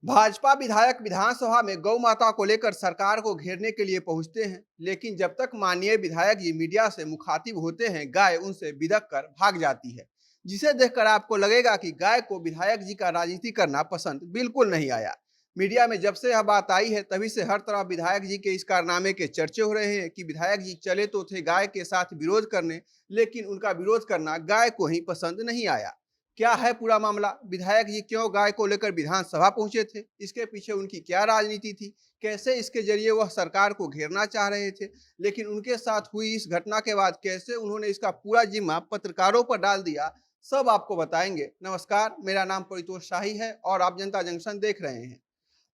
भाजपा विधायक विधानसभा में गौ माता को लेकर सरकार को घेरने के लिए पहुंचते हैं, लेकिन जब तक माननीय विधायक जी मीडिया से मुखातिब होते हैं, गाय उनसे बिदक कर भाग जाती है, जिसे देखकर आपको लगेगा कि गाय को विधायक जी का राजनीति करना पसंद बिल्कुल नहीं आया। मीडिया में जब से यह बात आई है, तभी से हर तरफ विधायक जी के इस कारनामे के चर्चे हो रहे हैं कि विधायक जी चले तो थे गाय के साथ विरोध करने, लेकिन उनका विरोध करना गाय को ही पसंद नहीं आया। क्या है पूरा मामला? विधायक जी क्यों गाय को लेकर विधानसभा पहुंचे थे? इसके पीछे उनकी क्या राजनीति थी? कैसे इसके जरिए वह सरकार को घेरना चाह रहे थे? लेकिन उनके साथ हुई इस घटना के बाद कैसे उन्होंने इसका पूरा जिम्मा पत्रकारों पर डाल दिया, सब आपको बताएंगे। नमस्कार, मेरा नाम परितोष शाही है और आप जनता जंक्शन देख रहे हैं।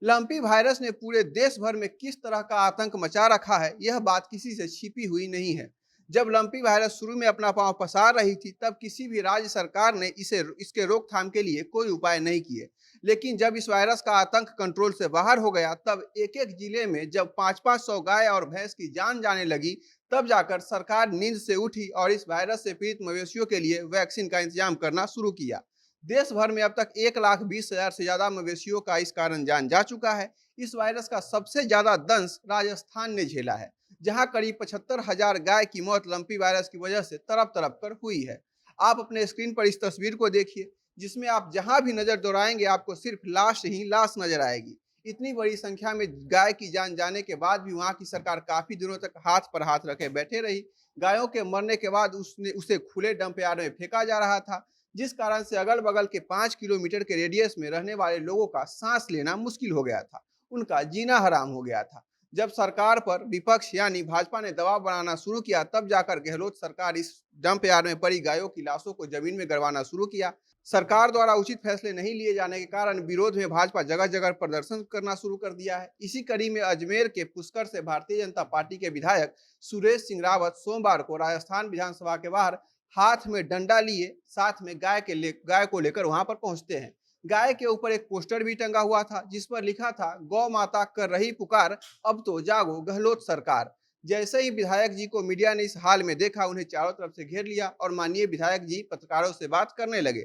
लंपी वायरस ने पूरे देश भर में किस तरह का आतंक मचा रखा है, यह बात किसी से छिपी हुई नहीं है। जब लंपी वायरस शुरू में अपना पांव पसार रही थी, तब किसी भी राज्य सरकार ने इसके रोकथाम के लिए कोई उपाय नहीं किए। लेकिन जब इस वायरस का आतंक कंट्रोल से बाहर हो गया, तब एक एक जिले में जब 500-500 गाय और भैंस की जान जाने लगी, तब जाकर सरकार नींद से उठी और इस वायरस से पीड़ित मवेशियों के लिए वैक्सीन का इंतजाम करना शुरू किया। देश भर में अब तक 1,20,000 से ज्यादा मवेशियों का इस कारण जान जा चुका है। इस वायरस का सबसे ज्यादा दंश राजस्थान ने झेला है, जहां करीब 75,000 गाय की मौत लंपी वायरस की वजह से तड़प तड़प कर हुई है। आप अपने स्क्रीन पर इस तस्वीर को देखिए, जिसमें आप जहां भी नजर दौड़ाएंगे आपको सिर्फ लाश ही लाश नजर आएगी। इतनी बड़ी संख्या में गाय की जान जाने के बाद भी वहां की सरकार काफी दिनों तक हाथ पर हाथ रखे बैठे रही। गायों के मरने के बाद उसे खुले डंप यार्ड में फेंका जा रहा था, जिस कारण से अगल बगल के 5 किलोमीटर के रेडियस में रहने वाले लोगों का सांस लेना मुश्किल हो गया था, उनका जीना हराम हो गया था। जब सरकार पर विपक्ष यानी भाजपा ने दबाव बनाना शुरू किया, तब जाकर गहलोत सरकार इस डंप यार्ड में पड़ी गायों की लाशों को जमीन में गड़वाना शुरू किया। सरकार द्वारा उचित फैसले नहीं लिए जाने के कारण विरोध में भाजपा जगह जगह प्रदर्शन करना शुरू कर दिया है। इसी कड़ी में अजमेर के पुष्कर से भारतीय जनता पार्टी के विधायक सुरेश सिंह रावत सोमवार को राजस्थान विधानसभा के बाहर हाथ में डंडा लिए साथ में गाय को लेकर वहां पर पहुंचते हैं। गाय के ऊपर एक पोस्टर भी टंगा हुआ था, जिस पर लिखा था, गौ माता कर रही पुकार, अब तो जागो गहलोत सरकार। जैसे ही विधायक जी को मीडिया ने इस हाल में देखा, उन्हें चारों तरफ से घेर लिया और माननीय विधायक जी पत्रकारों से बात करने लगे।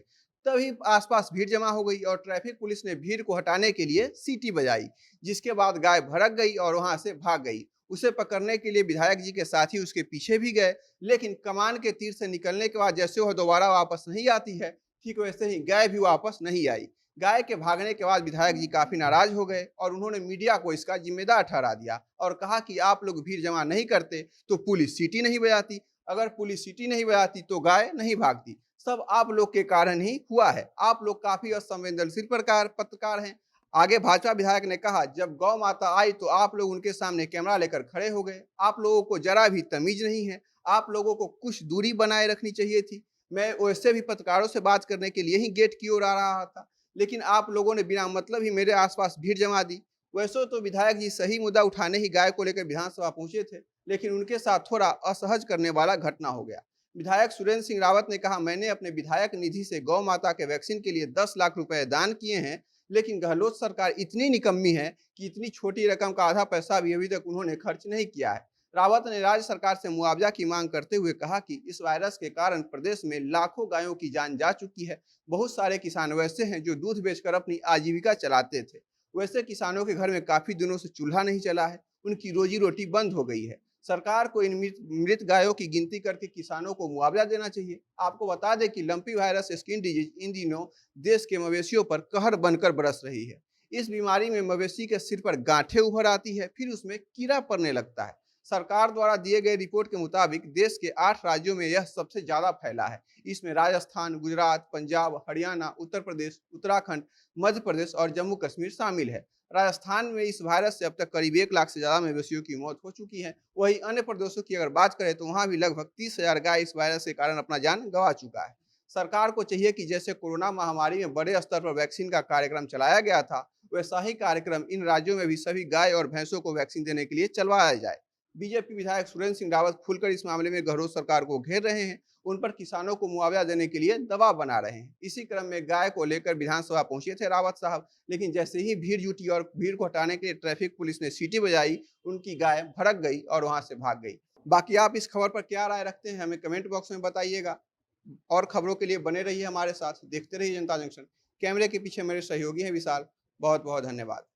तभी आसपास भीड़ जमा हो गई और ट्रैफिक पुलिस ने भीड़ को हटाने के लिए सीटी बजाई, जिसके बाद गाय भड़क गई और वहां से भाग गई। उसे पकड़ने के लिए विधायक जी के साथी उसके पीछे भी गए, लेकिन कमान के तीर से निकलने के बाद जैसे वह दोबारा वापस नहीं आती है, ठीक वैसे ही गाय भी वापस नहीं आई। गाय के भागने के बाद विधायक जी काफी नाराज हो गए और उन्होंने मीडिया को इसका जिम्मेदार ठहरा दिया और कहा कि आप लोग भीड़ जमा नहीं करते तो पुलिस सीटी नहीं बजाती, अगर पुलिस सीटी नहीं बजाती तो गाय नहीं भागती, सब आप लोग के कारण ही हुआ है। आप लोग काफी असंवेदनशील पत्रकार हैं। आगे भाजपा विधायक ने कहा, जब गौ माता आई तो आप लोग उनके सामने कैमरा लेकर खड़े हो गए, आप लोगों को जरा भी तमीज नहीं है, आप लोगों को कुछ दूरी बनाए रखनी चाहिए थी। मैं वैसे भी पत्रकारों से बात करने के लिए ही गेट की ओर आ रहा था, लेकिन आप लोगों ने बिना मतलब ही मेरे आसपास भीड़ जमा दी। वैसे तो विधायक जी सही मुद्दा उठाने ही गाय को लेकर विधानसभा पहुंचे थे, लेकिन उनके साथ थोड़ा असहज करने वाला घटना हो गया। विधायक सुरेंद्र सिंह रावत ने कहा, मैंने अपने विधायक निधि से गौ माता के वैक्सीन के लिए 10 लाख रुपए दान किए हैं, लेकिन गहलोत सरकार इतनी निकम्मी है कि इतनी छोटी रकम का आधा पैसा भी अभी तक उन्होंने खर्च नहीं किया है। रावत ने राज्य सरकार से मुआवजा की मांग करते हुए कहा कि इस वायरस के कारण प्रदेश में लाखों गायों की जान जा चुकी है। बहुत सारे किसान वैसे हैं जो दूध बेचकर अपनी आजीविका चलाते थे। वैसे किसानों के घर में काफी दिनों से चूल्हा नहीं चला है, उनकी रोजी रोटी बंद हो गई है। सरकार को इन मृत गायों की गिनती करके किसानों को मुआवजा देना चाहिए। आपको बता दें कि lumpy virus skin disease in दिनों देश के मवेशियों पर कहर बनकर बरस रही है। इस बीमारी में मवेशी के सिर पर गांठें उभर आती है, फिर उसमें कीड़ा पड़ने लगता है। सरकार द्वारा दिए गए रिपोर्ट के मुताबिक देश के 8 राज्यों में यह सबसे ज्यादा फैला है। इसमें राजस्थान, गुजरात, पंजाब, हरियाणा, उत्तर प्रदेश, उत्तराखंड, मध्य प्रदेश और जम्मू कश्मीर शामिल है। राजस्थान में इस वायरस से अब तक करीब 1 लाख से ज्यादा मवेशियों की मौत हो चुकी है। वहीं अन्य प्रदेशों की अगर बात करें तो वहां भी लगभग 30,000 गाय इस वायरस के कारण अपना जान गंवा चुका है। सरकार को चाहिए कि जैसे कोरोना महामारी में बड़े स्तर पर वैक्सीन का कार्यक्रम चलाया गया था, वैसा ही कार्यक्रम इन राज्यों में भी सभी गाय और भैंसों को वैक्सीन देने के लिए चलवाया जाए। बीजेपी विधायक सुरेंद्र सिंह रावत खुलकर इस मामले में गहलोत सरकार को घेर रहे हैं, उन पर किसानों को मुआवजा देने के लिए दबाव बना रहे हैं। इसी क्रम में गाय को लेकर विधानसभा पहुंचे थे रावत साहब, लेकिन जैसे ही भीड़ जुटी और भीड़ को हटाने के लिए ट्रैफिक पुलिस ने सीटी बजाई, उनकी गाय भड़क गई और वहां से भाग गई। बाकी आप इस खबर पर क्या राय रखते हैं, हमें कमेंट बॉक्स में बताइएगा। और खबरों के लिए बने रहिए हमारे साथ, देखते रहिए जनता जंक्शन। कैमरे के पीछे मेरे सहयोगी हैं विशाल। बहुत बहुत धन्यवाद।